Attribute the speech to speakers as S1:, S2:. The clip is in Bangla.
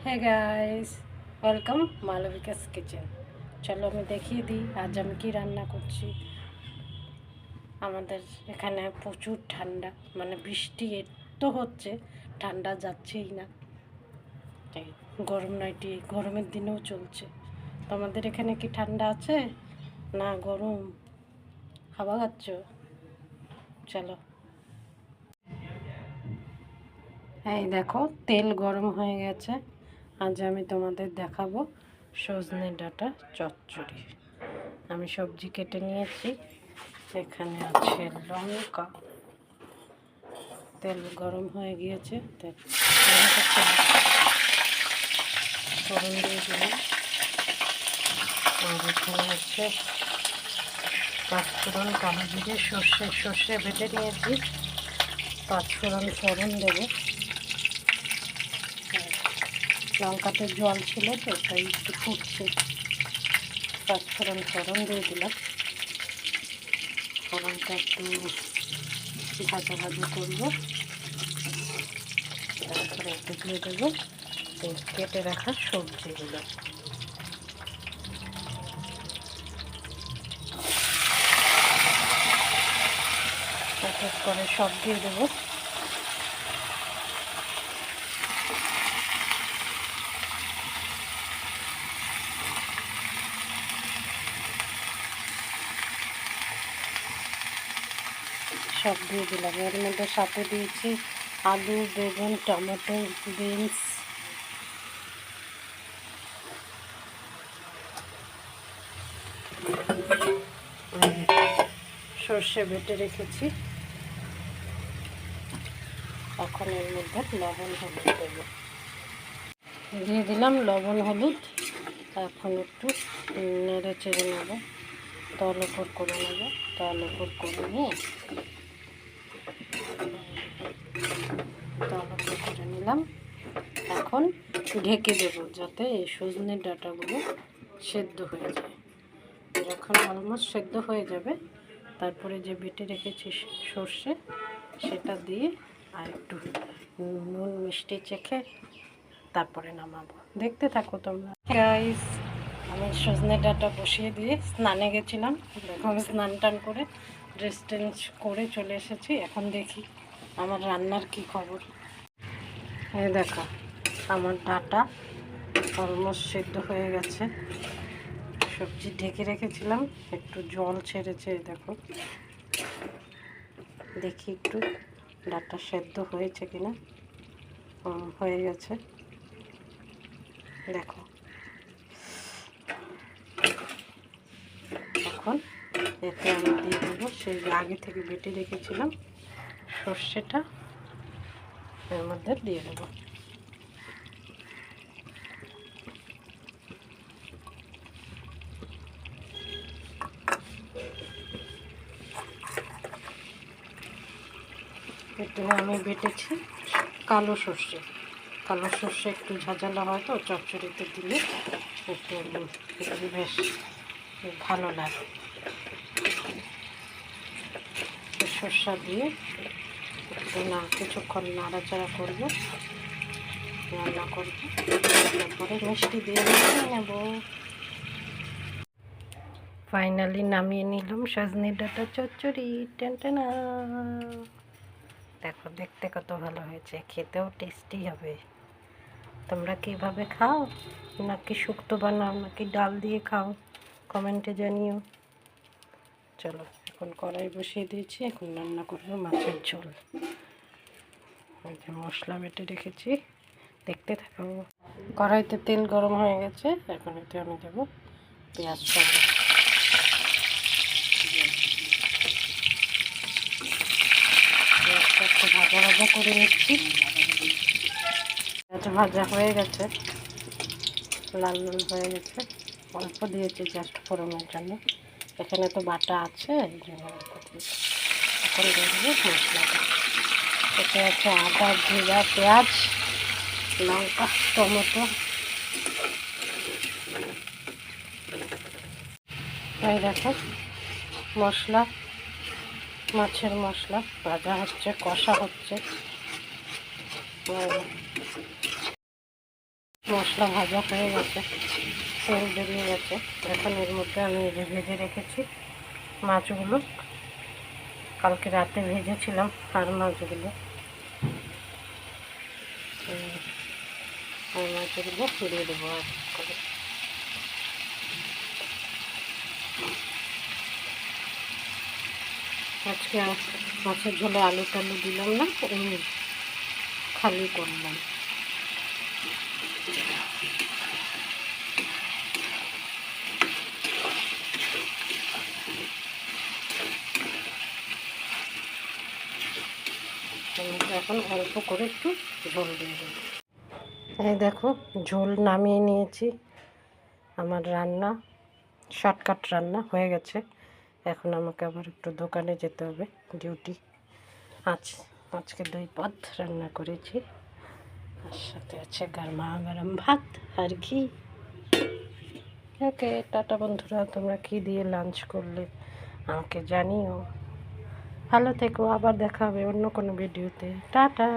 S1: হে গাইস, ওয়েলকাম মালবিকাস কিচেন। চলো আমি দেখিয়ে দিই আজ আমি কি রান্না করছি। আমাদের এখানে প্রচুর ঠান্ডা, মানে বৃষ্টি এত হচ্ছে, ঠান্ডা যাচ্ছেই না। এই গরম নাইটি গরমের দিনেও চলছে। তোমাদের এখানে কি ঠান্ডা আছে না গরম? হাওয়া খাচ্ছ? চলো, এই দেখো তেল গরম হয়ে গেছে। আজ আমি তোমাদের দেখাবো সজনে ডাঁটা চচ্চড়ি। আমি সবজি কেটে নিয়েছি, এখানে আছে লঙ্কা। তেল গরম হয়ে গিয়েছে, ফোড়ন দিয়ে দিলাম। আর এখানে হচ্ছে পাঁচফোড়ন, কালো জিরে, সর্ষে বেটে নিয়েছি। ফোড়ন দেবো। লঙ্কাতে জল ছিল তো তাই একটু ফুটছে। ফোড়ন দিয়ে দিলাম। ফোড়নটা একটু ভাজা করবো, তারপরে একটু দিয়ে দেবো এই কেটে রাখা সবজিগুলো। এক এক করে সব দিয়ে দেবো। সব দিয়ে দিলাম। এর মধ্যে সাথে দিয়েছি আলু, বেগুন, টমেটো, বিনস, সর্ষে বেটে রেখেছি। এখন এর মধ্যে লবণ হলুদ দেবো। দিয়ে দিলাম লবণ হলুদ। এখন একটু নেড়ে চেড়ে নেবো, তল উপর করে নেবো। তল উপর করে নিয়ে তল উপর করে নিলাম। এখন ঢেকে দেবো যাতে এই সজনে ডাঁটাগুলো সেদ্ধ হয়ে যায়। যখন অলমোস্ট সেদ্ধ হয়ে যাবে, তারপরে যে বেটে রেখেছি সর্ষে, সেটা দিয়ে আর একটু নুন মিষ্টি চেখে তারপরে নামাবো। দেখতে থাকো তোমরা গাইস। আমি সজনে ডাঁটা বসিয়ে দিয়ে স্নানে গেছিলাম। এখন স্নান টান করে ড্রেস চেঞ্জ করে চলে এসেছি। এখন দেখি আমার রান্নার কি খবর। এই দেখো আমার ডাঁটা অলমোস্ট সেদ্ধ হয়ে গেছে। সবজি ঢেকে রেখেছিলাম, একটু জল ছেড়েছে। দেখো, দেখি একটু ডাঁটা সেদ্ধ হয়েছে কিনা। হয়ে গেছে, দেখো। এখন এতে আমি দিয়ে দেবো সেই আগে থেকে বেটে রেখেছিলাম সর্ষেটা, এর মধ্যে দিয়ে দেবো। এতে আমি বেটেছি কালো সর্ষে। কালো সর্ষে একটু ঝাঁঝালো হয় তো, চচ্চড়িতে দিলে একটু বেশ ভালো লাগে। সর্ষা দিয়ে একটু কিছুক্ষণ নাড়াচাড়া করবো, রান্না করবো। তারপরে মিষ্টি দিয়ে নেব। ফাইনালি নামিয়ে নিলাম সজনে ডাঁটা চচ্চড়ি। টেনটেনা, দেখো দেখতে কত ভালো হয়েছে, খেতেও টেস্টি হবে। তোমরা কীভাবে খাও, নাকি শুক্তো বানাও, নাকি ডাল দিয়ে খাও, কমেন্টে জানিও। চলো, এখন কড়াই বসিয়ে দিয়েছি। এখন রান্না করবো মাছের ঝোল। মশলা বেটে রেখেছি, দেখতে থাকো। কড়াইতে তেল গরম হয়ে গেছে। এখন এতে আমি দেবো পেঁয়াজ সঙ্গে। পেঁয়াজটা একটু ভাজা করে নিচ্ছি। পেঁয়াজ ভাজা হয়ে গেছে, লাল লাল হয়ে গেছে। অল্প দিয়েছি জাস্ট ফোড়নের জন্য, এখানে তো বাটা আছে, এই জন্য অল্প দিয়েছি। এখন দিয়ে দেবো মশলাটা। এতে আছে আদা, জিরা, পেঁয়াজ, লঙ্কা, টমেটো। এই দেখো মশলা, মাছের মশলা ভাজা হচ্ছে, কষা হচ্ছে। মশলা ভাজা হয়ে গেছে, তেল বেরিয়ে গেছে। এখন এর মধ্যে আমি এই যে ভেজে রেখেছি মাছগুলো, কালকে রাতে ভেজেছিলাম আর মাছগুলো দিয়ে দেবো আর করে। আজকে মাছের ঝোলে আলু টালু দিলাম না, এমনি খালি করলাম। এখন অল্প করে একটু ঝোল দিয়ে দেবো। এই দেখো ঝোল নামিয়ে নিয়েছি। আমার রান্না শর্টকাট রান্না হয়ে গেছে। এখন আমাকে আবার একটু দোকানে যেতে হবে, ডিউটি। আজকে 2 পদ রান্না করেছি, আর সাথে আছে গরমা গরম ভাত আর ঘি। ওকে টাটা বন্ধুরা, তোমরা কী দিয়ে লাঞ্চ করলে আমাকে জানিও। ভালো থেকো, আবার দেখা হবে অন্য কোনো ভিডিওতে। টাটা।